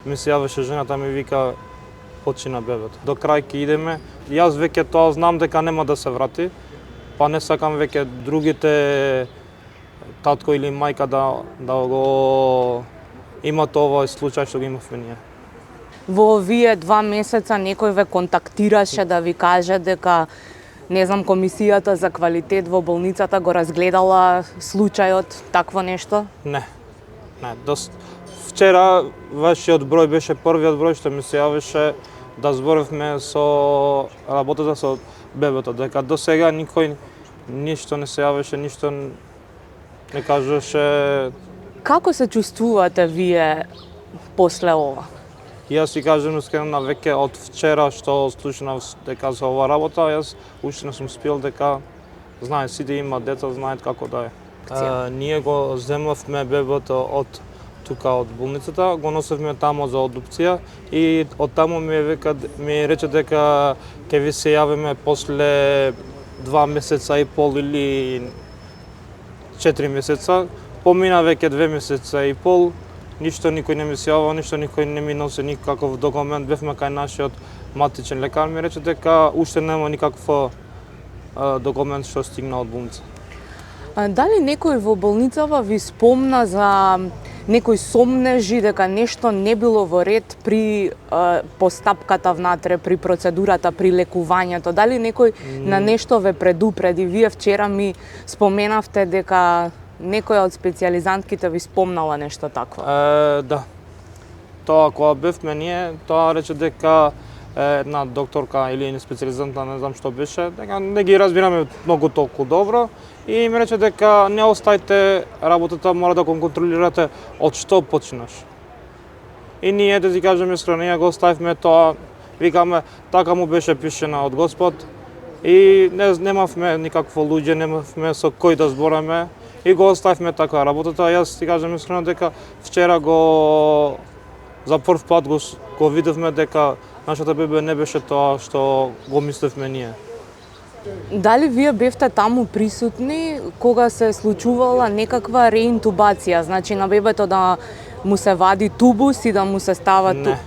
Ми се јавеше жената, ми вика почина бебето. До крај ќе идеме. Јас веќе тоа знам дека нема да се врати, па не сакам веќе другите татко или мајка да го имат овој случај што го имавме ние. Во овие 2 месеца некој ве контактираше да ви каже дека не знам, комисијата за квалитет во болницата го разгледала случајот, такво нешто? Не. Вчера вашиот број беше првиот број што ми се јавеше да зборевме со работата со бебето, дека до сега никој ништо не се јавеше, ништо не кажеше. Како се чувствувате вие после ова? Јас си кажам искрено, веќе од вчера што слушнав дека за ова работа, јас уште не сум спил, дека знаат сите имаат деца, знаат како да е. Ние го земавме бебето од тука од болницата, го носевме тамо за адопција и од тамо ми рече дека ќе ви се јавиме после 2 месеца и пол или 4 месеца. Помина веќе 2 месеца и пол, ништо никој не ми се јавува, ништо никој не ми носи никаков документ. Бевме кај нашиот матичен лекар, ми рече дека уште нема никаков документ што стигна од болница. Дали некој во болницава ви спомна за некои сомнежи дека нешто не било во ред при постапката внатре, при процедурата, при лекувањето? Дали некој на нешто ве предупреди? Вие вчера ми споменавте дека некоја од специјализантките ви спомнала нешто такво. Да. Тоа кога бевме ние, тоа рече дека една докторка или специјализантка, не знам што беше, дека не ги разбираме многу толку добро и ми рече дека не остајте работата, мора да го контролирате од што почнаш. И ние, да ти кажеме искрено, ние го оставивме тоа, викаме, така му беше пишена од Господ и немавме никакво луѓе, немавме со кој да збореме и го оставивме така работата. Јас ти кажам искрено дека вчера за прв пат го видовме дека нашата бебе не беше тоа што го мислевме ние. Дали вие бевте таму присутни кога се случувала некаква реинтубација, значи на бебето да му се вади тубус и да му се става Не.